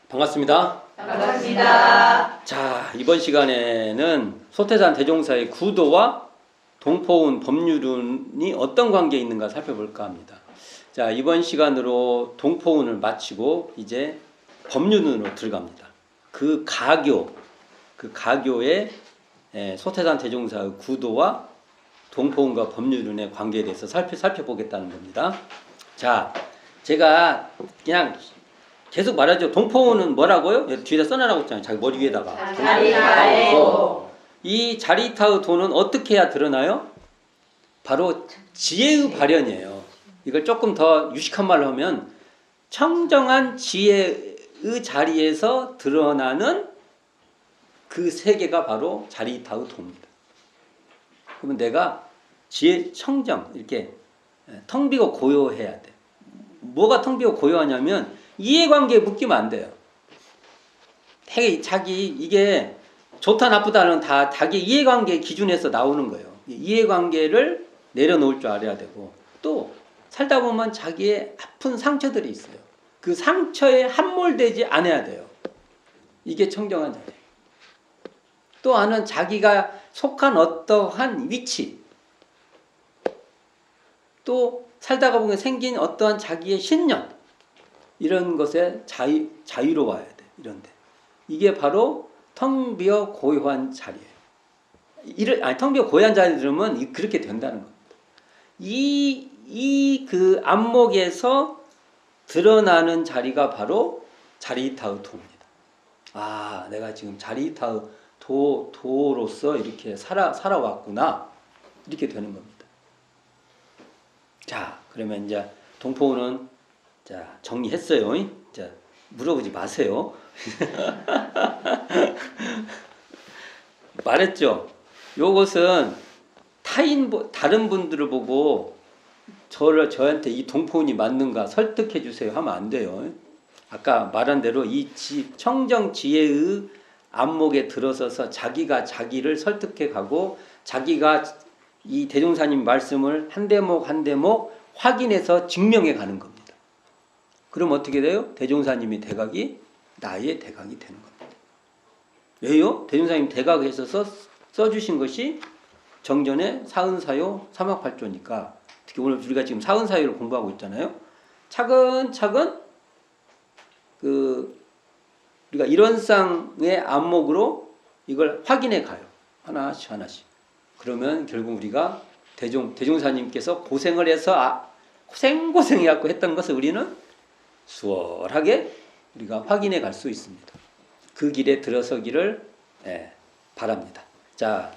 반갑습니다. 반갑습니다. 자, 이번 시간에는 소태산 대종사의 구도와 동포운 법률운이 어떤 관계에 있는가 살펴볼까 합니다. 자, 이번 시간으로 동포운을 마치고 이제 법률운으로 들어갑니다. 그 가교의 소태산 대종사의 구도와 동포운과 법률운의 관계에 대해서 살펴보겠다는 겁니다. 자, 제가 그냥 계속 말하죠. 동포운은 뭐라고요? 뒤에다 써놔라고 했잖아요. 자기 머리 위에다가. 자리타의 도. 이 자리타의 도는 어떻게 해야 드러나요? 바로 지혜의 발현이에요. 이걸 조금 더 유식한 말로 하면 청정한 지혜의 자리에서 드러나는 그 세계가 바로 자리타의 도입니다. 그러면 내가 지혜 청정 이렇게 텅 비고 고요해야 돼. 뭐가 텅 비고 고요하냐면 이해관계에 묶이면 안 돼요. 되게 자기 이게 좋다 나쁘다는 다 자기 이해관계 기준에서 나오는 거예요. 이해관계를 내려놓을 줄 알아야 되고 또 살다 보면 자기의 아픈 상처들이 있어요. 그 상처에 함몰되지 않아야 돼요. 이게 청정한 자리. 또 하나는 자기가 속한 어떠한 위치 또 살다가 보면 생긴 어떠한 자기의 신념 이런 것에 자유로워야 돼. 이런데 이게 바로 텅 비어 고요한 자리예요. 텅 비어 고요한 자리 들으면 그렇게 된다는 겁니다. 그 안목에서 드러나는 자리가 바로 자리타의 도입니다. 아, 내가 지금 자리타의 도로서 이렇게 살아왔구나. 이렇게 되는 겁니다. 자, 그러면 이제 동포는 자, 정리했어요. 자, 물어보지 마세요. 말했죠. 요것은 다른 분들을 보고 저한테 이 동포운이 맞는가 설득해 주세요 하면 안 돼요. 아까 말한 대로 이 청정 지혜의 안목에 들어서서 자기가 자기를 설득해 가고 자기가 이 대종사님 말씀을 한 대목 한 대목 확인해서 증명해 가는 겁니다. 그럼 어떻게 돼요? 대종사님이 대각이 나의 대각이 되는 겁니다. 왜요? 대종사님 대각에서 써주신 것이 정전의 사은사요 삼학팔조니까 특히 오늘 우리가 지금 사은사요를 공부하고 있잖아요. 차근차근 우리가 일원상의 안목으로 이걸 확인해 가요. 하나씩 하나씩. 그러면 결국 우리가 대종사님께서 고생을 해서 고생해갖고 했던 것을 우리는 수월하게 우리가 확인해 갈 수 있습니다. 그 길에 들어서기를 바랍니다. 자,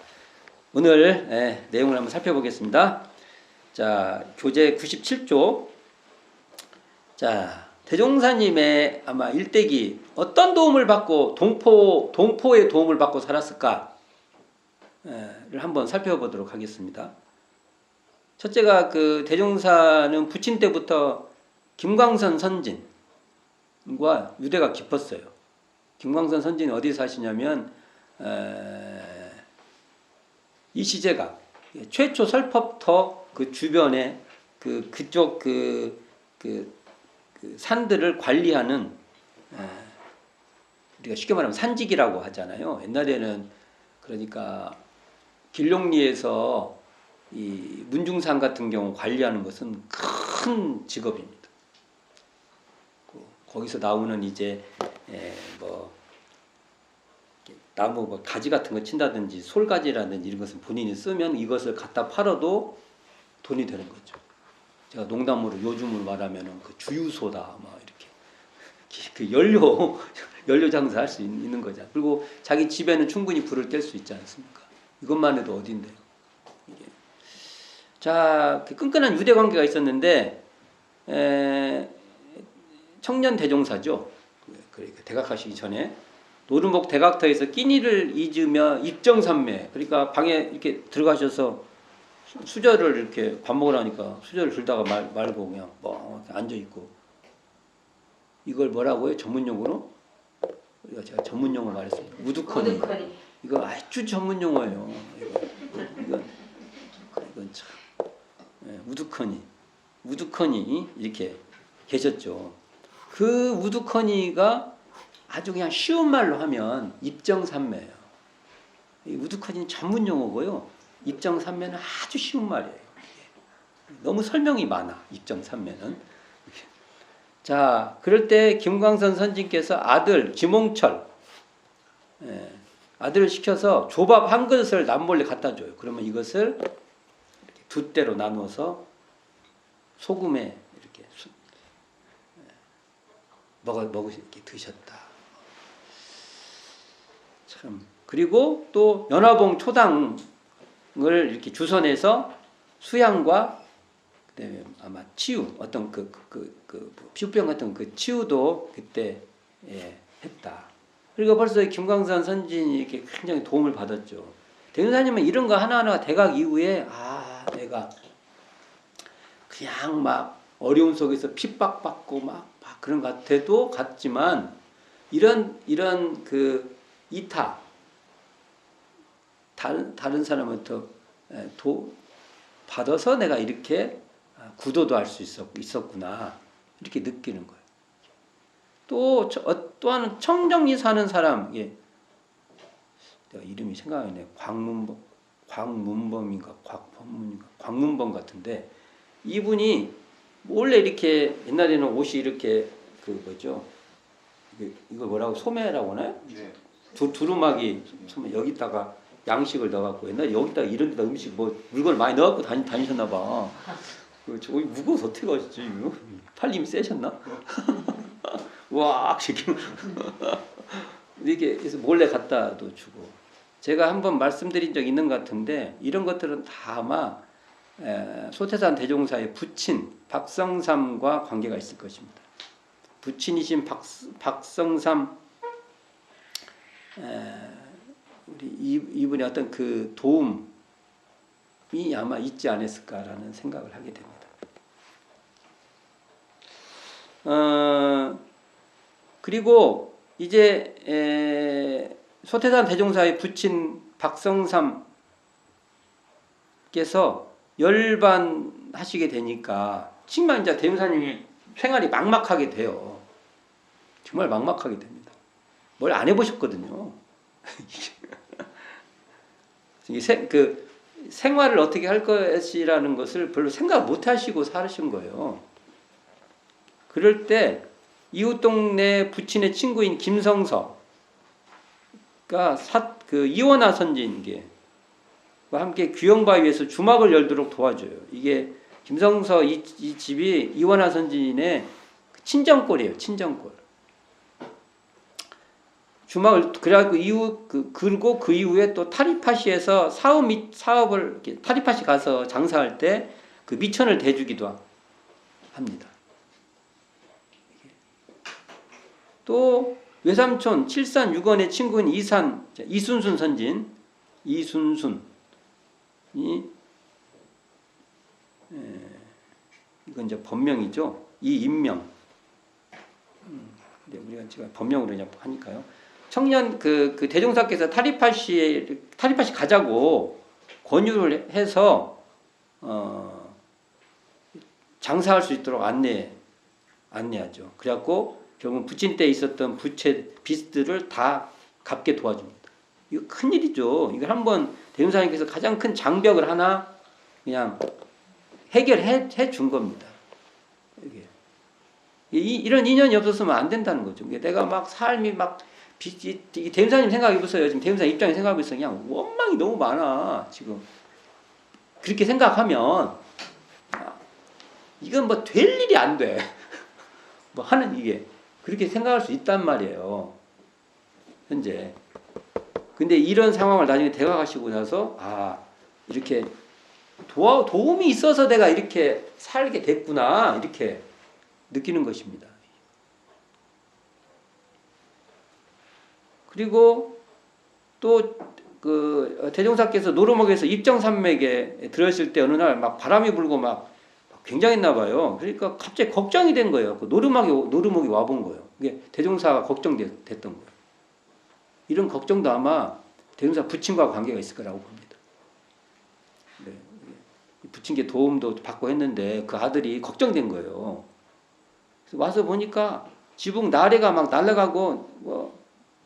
오늘 내용을 한번 살펴보겠습니다. 자, 교재 97조. 자, 대종사님의 아마 일대기 어떤 도움을 받고 동포의 도움을 받고 살았을까를 한번 살펴보도록 하겠습니다. 첫째가 그 대종사는 부친 때부터 김광선 선진과 유대가 깊었어요. 김광선 선진이 어디 사시냐면 이 시제가 최초 설법터 그 주변에 그쪽 산들을 관리하는 우리가 쉽게 말하면 산직이라고 하잖아요. 옛날에는 그러니까 길롱리에서 이 문중산 같은 경우 관리하는 것은 큰 직업입니다. 거기서 나오는 이제 나무 가지 같은 거 친다든지 솔가지라든지 이런 것은 본인이 쓰면 이것을 갖다 팔아도 돈이 되는 거죠. 제가 농담으로 요즘으로 말하면은 그 주유소다 막 이렇게 그 연료 장사할 수 있는 거죠. 그리고 자기 집에는 충분히 불을 뗄 수 있지 않습니까? 이것만 해도 어딘데요. 이게. 자, 그 끈끈한 유대 관계가 있었는데 청년 대종사죠. 그러니까 대각하시기 전에 노른복 대각터에서 끼니를 잊으며 입정산매 그러니까 방에 이렇게 들어가셔서 수저를 이렇게 밥 먹으라니까 수저를 들다가 말고 그냥 뭐 앉아 있고 이걸 뭐라고요? 전문용어로? 우리가 제가 전문용어 말했습니다. 우두커니. 이거 아주 전문용어예요. 이건 참 우두커니. 우두커니 이렇게 계셨죠. 그 우두커니가 아주 그냥 쉬운 말로 하면 입정산매예요. 이 우두커니는 전문 용어고요. 입정산매는 아주 쉬운 말이에요. 너무 설명이 많아. 입정산매는. 자, 그럴 때 김광선 선진께서 아들 김홍철 아들을 시켜서 조밥 한 그릇을 남몰래 갖다 줘요. 그러면 이것을 이렇게 두 대로 나누어서 소금에 이렇게 이렇게 드셨다. 참. 그리고 또 연화봉 초당을 이렇게 주선해서 수양과 그다음에 아마 치유 어떤 피부병 같은 그 치유도 그때 했다. 그리고 벌써 김광선 선진이 이렇게 굉장히 도움을 받았죠. 대운사님은 이런 거 하나하나 대각 이후에 내가 그냥 막 어려운 속에서 핍박받고 막 그런 것 같지만 이런 그 이타 다른 사람부터 받아서 내가 이렇게 구도도 할 수 있었구나 이렇게 느끼는 거예요. 또 하나 청정리 사는 사람, 내가 이름이 생각이 안 나요. 광문범인가 광문범 같은데 이분이 원래 이렇게 옛날에는 옷이 이렇게 뭐죠? 이거 뭐라고 소매라고 하나요? 네. 두루마기 소매 여기다가 양식을 넣어갖고 옛날에 여기다가 이런 데다 음식 물건을 많이 넣어갖고 다니셨나 봐. 저기 무거워서 어떻게 가시지? 팔림이 세셨나? 와, 이렇게 해서 몰래 갖다도 주고. 제가 한번 말씀드린 적 있는 것 같은데 이런 것들은 다 아마 소태산 대종사의 부친 박성삼과 관계가 있을 것입니다. 부친이신 박성삼 우리 이분의 어떤 그 도움이 아마 있지 않았을까라는 생각을 하게 됩니다. 그리고 이제 소태산 대종사의 부친 박성삼께서 열반하시게 되니까 정말 이제 대종사님이 생활이 막막하게 돼요. 정말 막막하게 됩니다. 뭘 안 해보셨거든요. 그 생활을 어떻게 할 것이라는 것을 별로 생각 못 하시고 살으신 거예요. 그럴 때 이웃 동네 부친의 친구인 김성서가 이원하 선진과 함께 규영바위에서 주막을 열도록 도와줘요. 이게 김성서 이 집이 이원하 선진의 친정골이에요. 친정골. 주막을 그래갖고 그리고 그 이후에 또 타리파시에서 사업을 타리파시 가서 장사할 때 그 미천을 대주기도 합니다. 또 외삼촌 칠산 6원의 친구인 이순순 선진 이순순이 이건 이제 법명이죠. 이인명. 우리가 지금 법명으로 그냥 하니까요. 청년 그 대종사께서 타리파시 가자고 권유를 해서 장사할 수 있도록 안내하죠. 그래갖고 결국 부친 때 있었던 부채 빚들을 다 갚게 도와줍니다. 이거 큰 일이죠. 이걸 한번 대종사님께서 가장 큰 장벽을 하나 그냥 해결해 준 겁니다. 이런 인연이 없었으면 안 된다는 거죠. 내가 막 삶이 막 대임사님 생각해보세요. 지금 대임사 입장에 생각해보세요. 그냥 원망이 너무 많아. 지금 그렇게 생각하면 이건 뭐 될 일이 안 돼. 뭐 하는 이게 그렇게 생각할 수 있단 말이에요. 현재. 근데 이런 상황을 나중에 대각하시고 나서 이렇게 도움이 있어서 내가 이렇게 살게 됐구나 이렇게 느끼는 것입니다. 그리고 또 그 대종사께서 노루목에서 입정산맥에 들어있을 때 어느 날 막 바람이 불고 막 굉장했나 봐요. 그러니까 갑자기 걱정이 된 거예요. 그 노루목이 와본 거예요. 이게 대종사가 걱정됐던 거예요. 이런 걱정도 아마 대종사 부친과 관계가 있을 거라고 봅니다. 네. 부친께 도움도 받고 했는데 그 아들이 걱정된 거예요. 그래서 와서 보니까 지붕 나래가 막 날아가고 뭐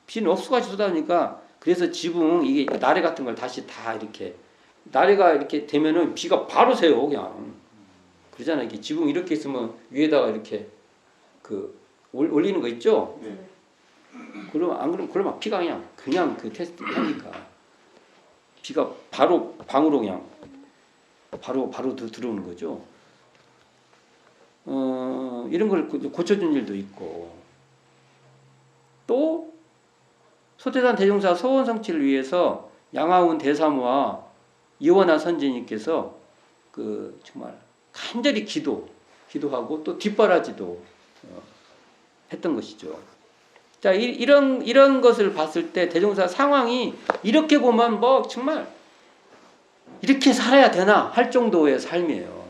비는 억수같이 쏟아지니까 그래서 지붕 이게 나래 같은 걸 다시 다 이렇게 나래가 이렇게 되면은 비가 바로 새요 그냥. 그러잖아. 이게 지붕 이렇게 있으면 위에다가 이렇게 그 올리는 거 있죠. 네. 그러면 안 그러면 비가 그냥 그 테스트 하니까 비가 바로 방으로 그냥 바로 들어오는 거죠. 이런 걸 고쳐준 일도 있고 또 소태산 대종사 소원 성취를 위해서 양화운 대사무와 이원하 선지님께서 그 정말 간절히 기도하고 또 뒷바라지도 했던 것이죠. 자, 이런 것을 봤을 때 대종사 상황이 이렇게 보면 뭐 정말 이렇게 살아야 되나 할 정도의 삶이에요.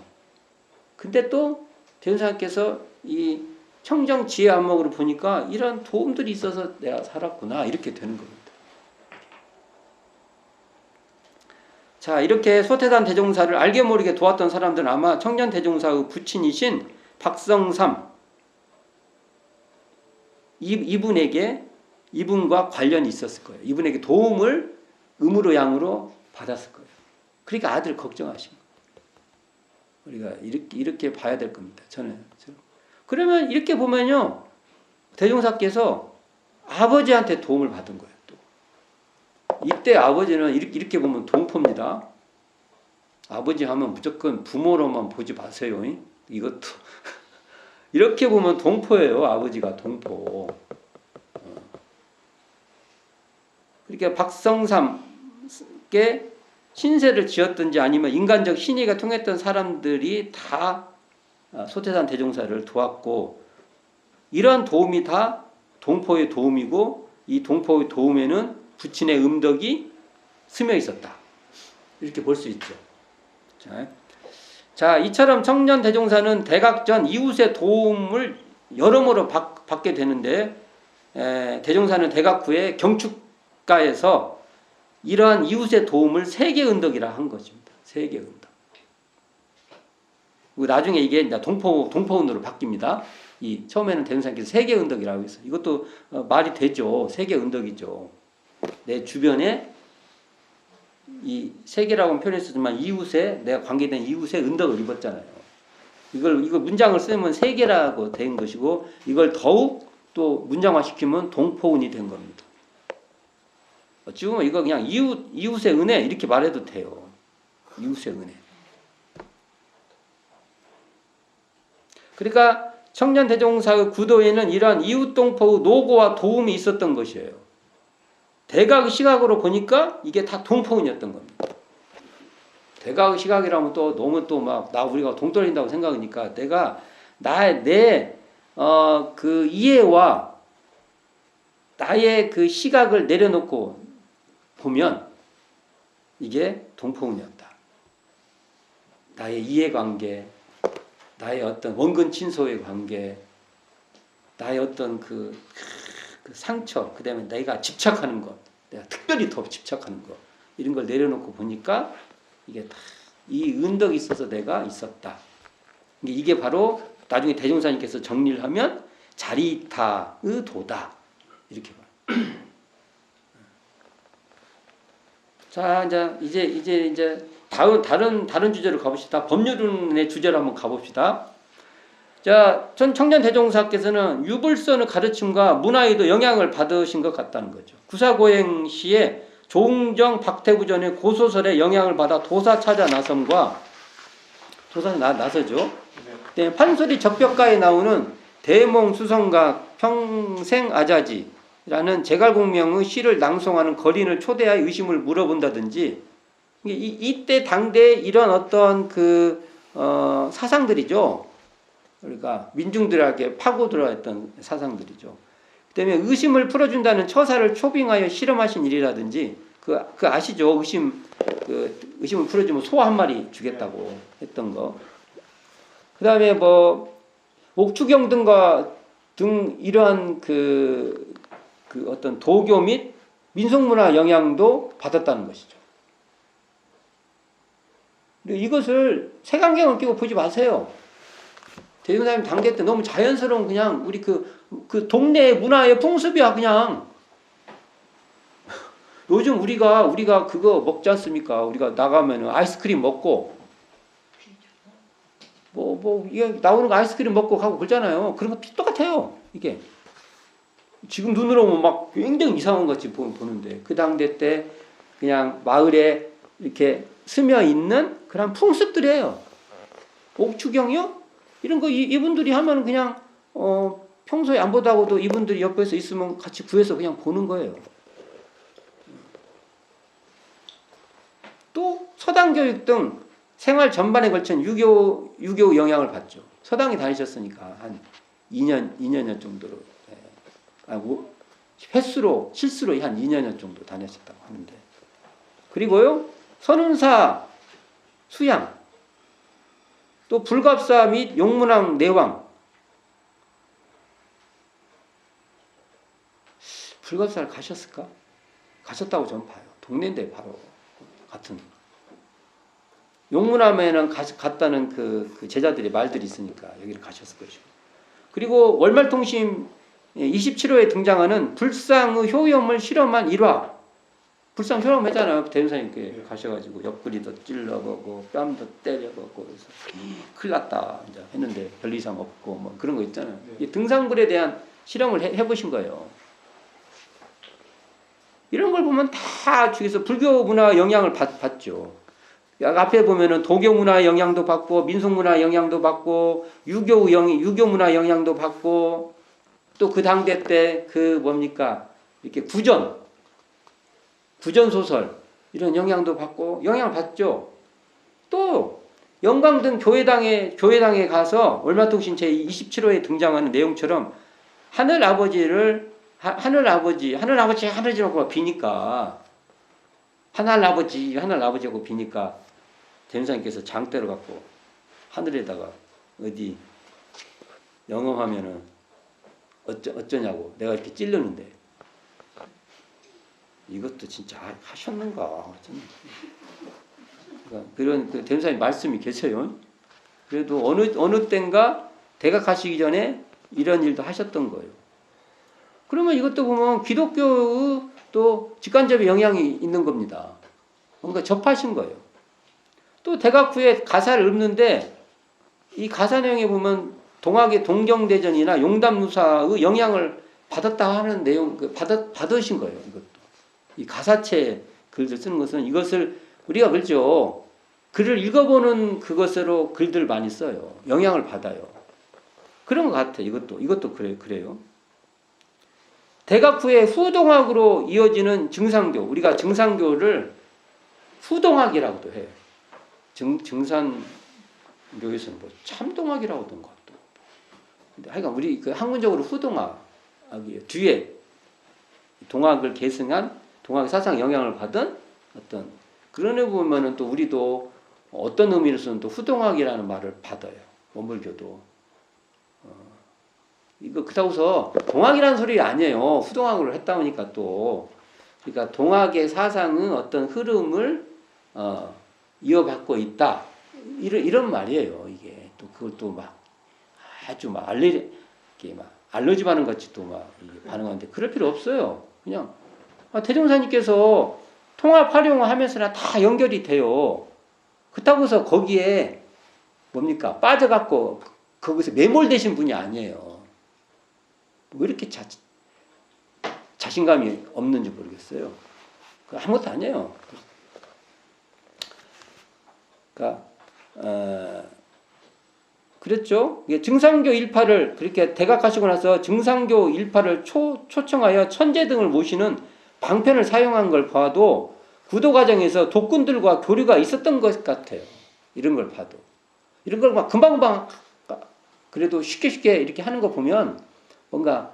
근데 또 대종사께서 이 청정 지혜 안목으로 보니까 이런 도움들이 있어서 내가 살았구나 이렇게 되는 겁니다. 자, 이렇게 소태산 대종사를 알게 모르게 도왔던 사람들은 아마 청년 대종사의 부친이신 박성삼 이분과 관련이 있었을 거예요. 이분에게 도움을 음으로 양으로 받았을 거예요. 그러니까 아들 걱정하신 거예요. 우리가 이렇게 봐야 될 겁니다. 저는. 그러면 이렇게 보면요. 대종사께서 아버지한테 도움을 받은 거예요. 또. 이때 아버지는 이렇게 보면 동포입니다. 아버지 하면 무조건 부모로만 보지 마세요. 이것도 이렇게 보면 동포예요. 아버지가 동포. 그러니까 박성삼께 신세를 지었든지 아니면 인간적 신의가 통했던 사람들이 다 소태산 대종사를 도왔고 이런 도움이 다 동포의 도움이고 이 동포의 도움에는 부친의 음덕이 스며 있었다. 이렇게 볼 수 있죠. 자, 이처럼 청년 대종사는 대각전 이웃의 도움을 여러모로 받게 되는데 대종사는 대각 후에 경축가에서 이러한 이웃의 도움을 세계은덕이라 한 것입니다. 세계은덕. 나중에 이게 동포운으로 바뀝니다. 처음에는 대종사님께서 세계은덕이라고 했어요. 이것도 말이 되죠. 세계은덕이죠. 내 주변에 이 세계라고는 표현했지만 이웃에 내가 관계된 이웃의 은덕을 입었잖아요. 이걸 문장을 쓰면 세계라고 된 것이고 이걸 더욱 또 문장화시키면 동포운이 된 겁니다. 어찌 보면 이거 그냥 이웃의 은혜 이렇게 말해도 돼요. 이웃의 은혜. 그러니까 청년 대종사의 구도에는 이러한 이웃 동포의 노고와 도움이 있었던 것이에요. 대각 시각으로 보니까 이게 다 동포운이었던 겁니다. 대각 시각이라면 또 너무 또 막 우리가 동떨어진다고 생각하니까 내가 그 이해와 나의 그 시각을 내려놓고 보면 이게 동포운이었다. 나의 이해관계, 나의 어떤 원근 친소의 관계, 나의 어떤 그 상처, 그 다음에 내가 집착하는 것, 내가 특별히 더 집착하는 것, 이런 걸 내려놓고 보니까 이게 다 이 은덕이 있어서 내가 있었다. 이게 바로 나중에 대종사님께서 정리를 하면 자리타의 도다. 이렇게 봐요. 자, 이제 다른 주제로 가봅시다. 법률운의 주제로 한번 가봅시다. 자, 청년 대종사께서는 유불선의 가르침과 문화에도 영향을 받으신 것 같다는 거죠. 구사고행 시에 조웅정 박태구전의 고소설에 영향을 받아 도사 찾아 나섬과 도사 나서죠. 네. 판소리 적벽가에 나오는 대몽수성각 평생아자지라는 제갈공명의 시를 낭송하는 거린을 초대하여 의심을 물어본다든지 이때 당대에 이런 어떤 사상들이죠. 그러니까 민중들에게 파고들어왔던 사상들이죠. 그다음에 의심을 풀어준다는 처사를 초빙하여 실험하신 일이라든지 그 아시죠? 의심을 풀어주면 소 한 마리 주겠다고 했던 거. 그다음에 뭐 옥추경 등 이러한 그 어떤 도교 및 민속문화 영향도 받았다는 것이죠. 그리고 이것을 색안경을 끼고 보지 마세요. 대종사님 당대 때 너무 자연스러운 그냥 우리 그 동네 문화의 풍습이야 그냥. 요즘 우리가 그거 먹지 않습니까? 우리가 나가면은 아이스크림 먹고 이게 나오는 거 아이스크림 먹고 가고 그러잖아요. 그런 거 똑같아요. 이게 지금 눈으로 보면 막 굉장히 이상한 것 같이 보는데 그 당대 때 그냥 마을에 이렇게 스며 있는 그런 풍습들이에요. 옥추경이요? 이런 거 이분들이 하면 그냥 평소에 안 보다가도 이분들이 옆에서 있으면 같이 구해서 그냥 보는 거예요. 또 서당 교육 등 생활 전반에 걸친 유교 영향을 받죠. 서당에 다니셨으니까 한 2년여 정도로 실수로 한 2년여 정도 다녔었다고 하는데 그리고요 선운사 수양 또 불갑사 및 용문왕 내왕 불갑사를 가셨을까? 가셨다고 전 봐요. 동네인데 바로 같은 용문암에는 갔다는 그 제자들의 말들이 있으니까 여기를 가셨을 것이고 그리고 월말통심 27호에 등장하는 불상의 효염을 실험한 일화 불상 실험했잖아요. 대전사님께 가셔가지고 옆구리도 찔러보고 뺨도 때려보고 그래서 큰일 났다 이제 했는데 별 이상 없고 뭐 그런 거 있잖아요. 이 등산불에 대한 실험을 해보신 거예요. 이런 걸 보면 다 중에서 불교 문화 영향을 받죠. 앞에 보면은 도교 문화 영향도 받고 민속 문화 영향도 받고 유교 문화 영향도 받고 또 그 당대 때 그 뭡니까 이렇게 구전 소설 이런 영향도 받고 영향을 받죠. 또 영광등 교회당에 가서 월말통신 제 27호에 등장하는 내용처럼 하늘아버지라고 비니까 하늘아버지하고 비니까 대무사님께서 장대를 갖고 하늘에다가 어디 영험하면은 어쩌냐고 내가 이렇게 찔르는데 이것도 진짜 하셨는가? 그러니까 그런 그 대무사님 말씀이 계세요. 그래도 어느 땐가 대각하시기 전에 이런 일도 하셨던 거예요. 그러면 이것도 보면 기독교의 또 직간접의 영향이 있는 겁니다. 뭔가 접하신 거예요. 또 대각 후에 가사를 읊는데 이 가사 내용에 보면 동학의 동경대전이나 용담누사의 영향을 받았다 하는 내용 받으신 거예요. 이것도 이 가사체 글들 쓰는 것은 이것을 우리가 그렇죠. 글을 읽어보는 그것으로 글들 많이 써요. 영향을 받아요. 그런 것 같아. 이것도 그래요. 대각 후에 후동학으로 이어지는 증상교. 우리가 증상교를 후동학이라고도 해요. 증산교에서는 뭐 참동학이라고도 한 것도. 근데 하여간 우리 그 학문적으로 후동학이에요. 뒤에 동학을 계승한 동학의 사상 영향을 받은 어떤 그런 애 보면은 또 우리도 어떤 의미로서는 또 후동학이라는 말을 받아요. 원불교도. 이거 그렇다고서 동학이라는 소리 아니에요. 후동학으로 했다 보니까 또 그러니까 동학의 사상은 어떤 흐름을 이어받고 있다. 이런 말이에요. 이게 또 그걸 또 막 아주 막 알러지반응 같이 또 막 반응하는데 그럴 필요 없어요. 그냥 대종사님께서 통합 활용하면서나 다 연결이 돼요. 그렇다고 해서 거기에 뭡니까 빠져갖고 거기서 매몰되신 분이 아니에요. 왜 이렇게 자신감이 없는지 모르겠어요. 아무것도 아니에요. 그러니까 그랬죠. 증상교 일파를 그렇게 대각하시고 나서 증상교 일파를 초청하여 천재 등을 모시는 방편을 사용한 걸 봐도 구도 과정에서 독군들과 교류가 있었던 것 같아요. 이런 걸 봐도 이런 걸 막 금방금방 그래도 쉽게 이렇게 하는 거 보면 뭔가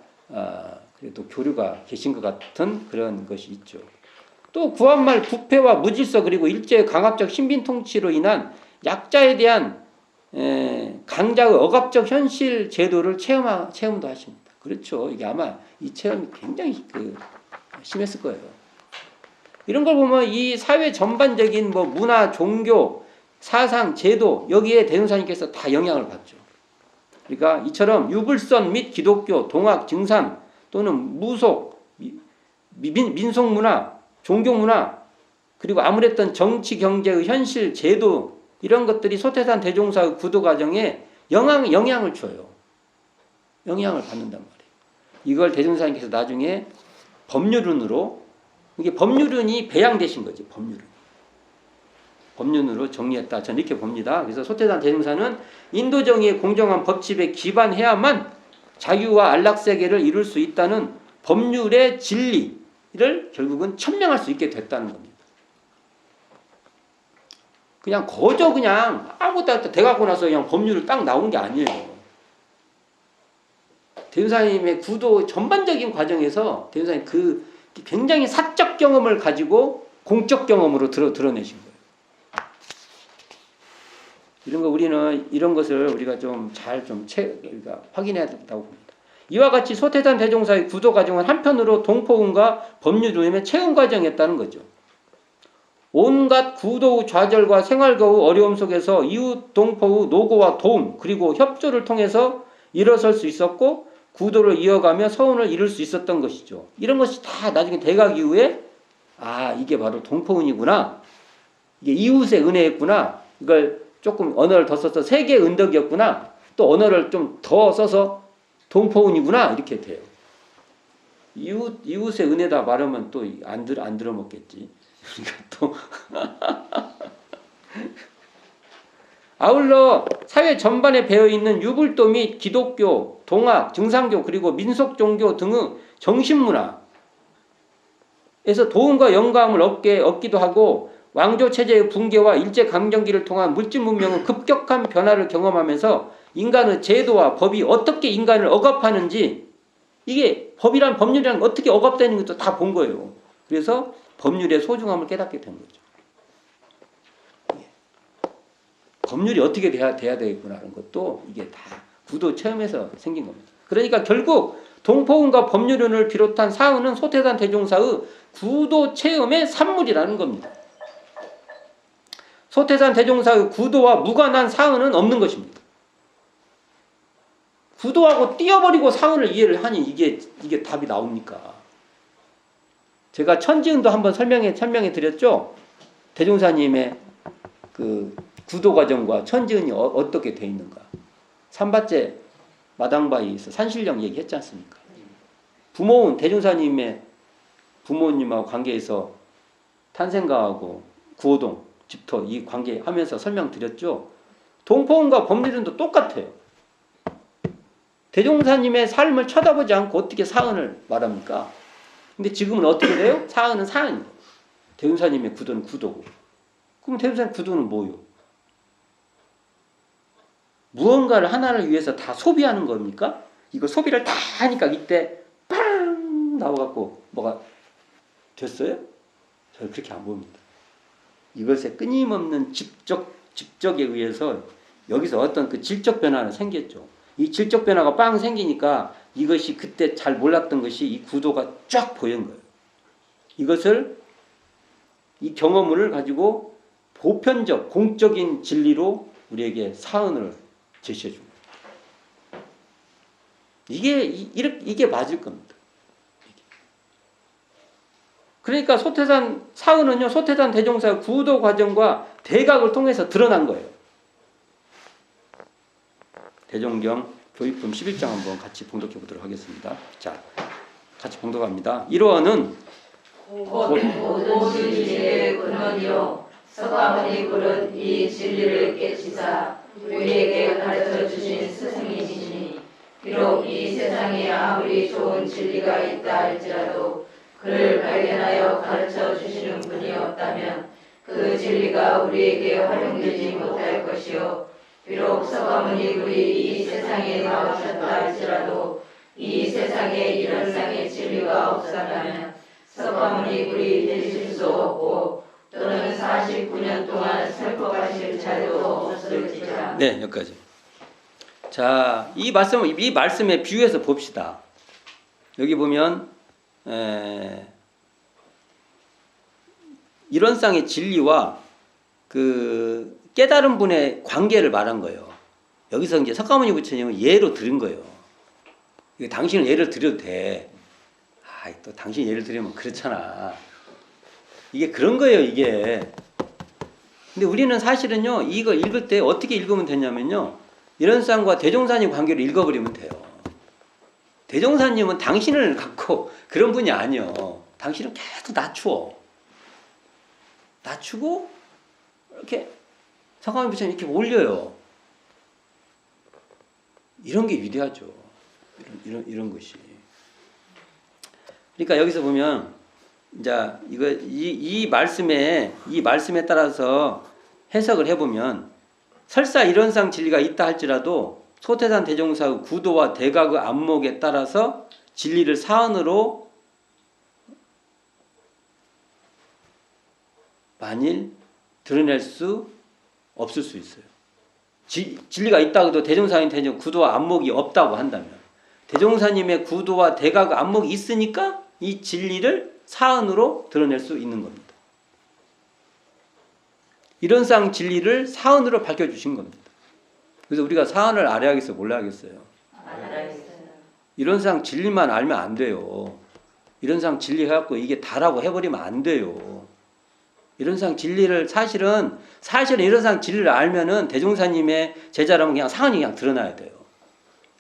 그래도 교류가 계신 것 같은 그런 것이 있죠. 또 구한말 부패와 무질서 그리고 일제의 강압적 신빈 통치로 인한 약자에 대한 강자의 억압적 현실 제도를 체험도 하십니다. 그렇죠. 이게 아마 이 체험이 굉장히 심했을 거예요. 이런 걸 보면 이 사회 전반적인 뭐 문화, 종교, 사상, 제도 여기에 대종사님께서 다 영향을 받죠. 그러니까 이처럼 유불선 및 기독교, 동학, 증산 또는 무속, 민속문화, 종교문화 그리고 아무랬던 정치, 경제의 현실, 제도 이런 것들이 소태산 대종사의 구도 과정에 영향을 줘요. 영향을 받는단 말이에요. 이걸 대종사님께서 나중에 법률론으로 이게 법률론이 배양되신 거지. 법률론으로 정리했다. 저는 이렇게 봅니다. 그래서 소태산 대종사는 인도 정의의 공정한 법칙에 기반해야만 자유와 안락세계를 이룰 수 있다는 법률의 진리를 결국은 천명할 수 있게 됐다는 겁니다. 그냥 거저 그냥 아무것도 돼갖고 나서 그냥 법률을 딱 나온 게 아니에요. 대종사님의 구도 전반적인 과정에서 대종사님 그 굉장히 사적 경험을 가지고 공적 경험으로 드러내신 거예요. 이런 것을 우리가 우리가 확인해야 된다고 봅니다. 이와 같이 소태산 대종사의 구도 과정은 한편으로 동포운과 법률론의 체험 과정이었다는 거죠. 온갖 구도의 좌절과 생활거의 어려움 속에서 이웃 동포의 노고와 도움 그리고 협조를 통해서 일어설 수 있었고 구도를 이어가며 서운을 이룰 수 있었던 것이죠. 이런 것이 다 나중에 대각 이후에 이게 바로 동포운이구나. 이게 이웃의 은혜였구나. 이걸 조금 언어를 더 써서 세계의 은덕이었구나. 또 언어를 좀 더 써서 동포운이구나. 이렇게 돼요. 이웃의 은혜다 말하면 또 안 들어먹겠지. 그러니까 또 아울러 사회 전반에 배어있는 유불도 및 기독교, 동학, 증산교 그리고 민속종교 등의 정신문화에서 도움과 영감을 얻기도 하고 왕조체제의 붕괴와 일제강점기를 통한 물질문명의 급격한 변화를 경험하면서 인간의 제도와 법이 어떻게 인간을 억압하는지 이게 법률이랑 어떻게 억압되는 것도 다 본 거예요. 그래서 법률의 소중함을 깨닫게 된 거죠. 법률이 어떻게 돼야 되겠구나 하는 것도 이게 다 구도 체험에서 생긴 겁니다. 그러니까 결국 동포운과 법률론을 비롯한 사은은 소태산 대종사의 구도 체험의 산물이라는 겁니다. 소태산 대종사의 구도와 무관한 사은은 없는 것입니다. 구도하고 띄어버리고 사은을 이해를 하니 이게 답이 나옵니까? 제가 천지은도 한번 설명해 드렸죠? 대종사님의 그 구도 과정과 천지은이 어떻게 돼 있는가. 삼바째 마당바위에서 산신령 얘기했지 않습니까? 부모운 대종사님의 부모님하고 관계에서 탄생가하고 구호동 집터 이 관계 하면서 설명드렸죠. 동포운과 법률론도 똑같아요. 대종사님의 삶을 쳐다보지 않고 어떻게 사은을 말합니까? 근데 지금은 어떻게 돼요? 사은은 사은이에요. 대종사님의 구도는 구도고. 그럼 대종사님 구도는 뭐요? 무언가를 하나를 위해서 다 소비하는 겁니까? 이거 소비를 다 하니까 이때 빵 나와갖고 뭐가 됐어요? 저는 그렇게 안 봅니다. 이것에 끊임없는 집적에 의해서 여기서 어떤 그 질적 변화가 생겼죠. 이 질적 변화가 빵 생기니까 이것이 그때 잘 몰랐던 것이 이 구도가 쫙 보인 거예요. 이것을 이 경험을 가지고 보편적 공적인 진리로 우리에게 사은을 제시해 줍니다. 이게 맞을 겁니다. 그러니까 소태산 사은은요, 소태산 대종사의 구도 과정과 대각을 통해서 드러난 거예요. 대종경 교육품 11장 한번 같이 봉독해 보도록 하겠습니다. 자, 같이 봉독합니다. 1호는 모든 진리의 근원이요 서가모니 굴은 이 진리를 깨치사 우리에게 가르쳐 주신 스승이시니 비록 이 세상에 아무리 좋은 진리가 있다 할지라도 그를 발견하여 가르쳐 주시는 분이 없다면 그 진리가 우리에게 활용되지 못할 것이요 비록 서가모니 굴이 이 세상에 나오셨다 할지라도 이 세상에 이런 쌍의 진리가 없었다면 서가모니 굴이 되실 수 없고 또는 49년 동안 살펴가실 자도 없을지라. 네, 여기까지. 자, 이 말씀에 비유해서 봅시다. 여기 보면 이런 쌍의 진리와 그 깨달은 분의 관계를 말한 거예요. 여기서 이제 석가모니 부처님은 예로 들은 거예요. 이거 당신을 예를 들어도 돼. 또 당신 예를 들으면 그렇잖아. 이게 그런 거예요, 이게. 근데 우리는 사실은요, 이걸 읽을 때 어떻게 읽으면 되냐면요, 이런상과 대종사님 관계를 읽어버리면 돼요. 대종사님은 당신을 갖고 그런 분이 아니요. 당신은 계속 낮추어. 낮추고 이렇게 석가모니 부처님 이렇게 올려요. 이런 게 위대하죠. 이런 것이. 그러니까 여기서 보면 이제 이 말씀에 따라서 해석을 해보면 설사 이런상 진리가 있다 할지라도 소태산 대종사의 구도와 대각의 안목에 따라서 진리를 사언으로 만일 드러낼 수 없을 수 있어요. 진리가 있다고 해도 대종사님 대종 구도와 안목이 없다고 한다면 대종사님의 구도와 대각 안목이 있으니까 이 진리를 사언으로 드러낼 수 있는 겁니다. 이런상 진리를 사언으로 밝혀주신 겁니다. 그래서 우리가 사언을 알아야겠어요? 몰라야겠어요? 알아야겠어요. 이런상 진리만 알면 안 돼요. 이런상 진리 해갖고 이게 다라고 해버리면 안 돼요. 이런상 진리를 사실은 이런상 진리를 알면은 대종사님의 제자라면 그냥 사언이 그냥 드러나야 돼요.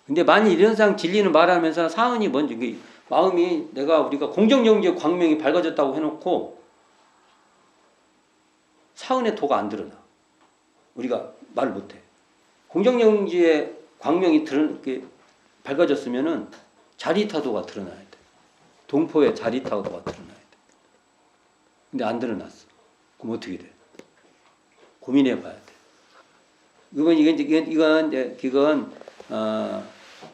근데 만일 이런상 진리는 말하면서 사언이 뭔지 마음이 우리가 공정영지의 광명이 밝아졌다고 해놓고 사언의 도가 안 드러나. 우리가 말을 못해. 공정영지의 광명이 밝아졌으면은 자리타도가 드러나야 돼. 동포의 자리타도가 드러나야 돼. 근데 안 드러났어. 그럼 어떻게 돼? 고민해 봐야 돼. 이건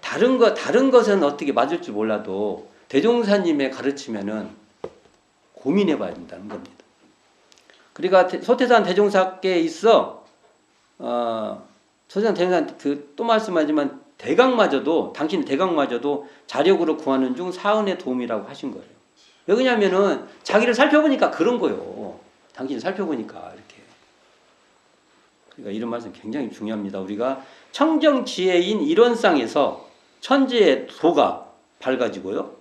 다른 것은 어떻게 맞을지 몰라도 대종사님의 가르치면은 고민해 봐야 된다는 겁니다. 그러니까 소태산 대종사께 있어 소태산 대종사 또 말씀하지만 당신 대각마저도 자력으로 구하는 중 사은의 도움이라고 하신 거예요. 왜냐면은 자기를 살펴보니까 그런 거예요. 당신을 살펴보니까 이렇게. 그러니까 이런 말씀 굉장히 중요합니다. 우리가 청정지혜인 이론상에서 천지의 도가 밝아지고요.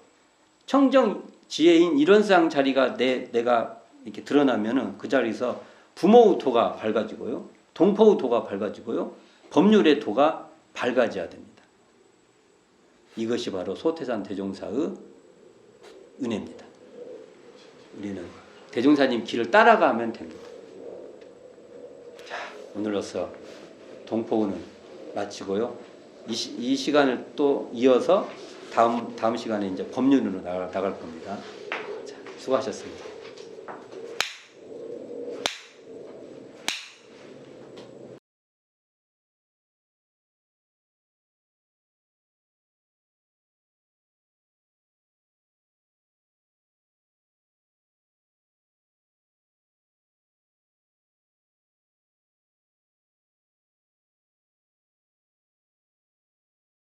청정지혜인 이론상 자리가 내가 이렇게 드러나면은 그 자리에서 부모의 도가 밝아지고요. 동포의 도가 밝아지고요. 법률의 도가 밝아져야 됩니다. 이것이 바로 소태산 대종사의 은혜입니다. 우리는 대종사님 길을 따라가면 됩니다. 자, 오늘로써 동포은은 마치고요. 이 시간을 또 이어서 다음 시간에 이제 법륜으로 나갈 겁니다. 자, 수고하셨습니다.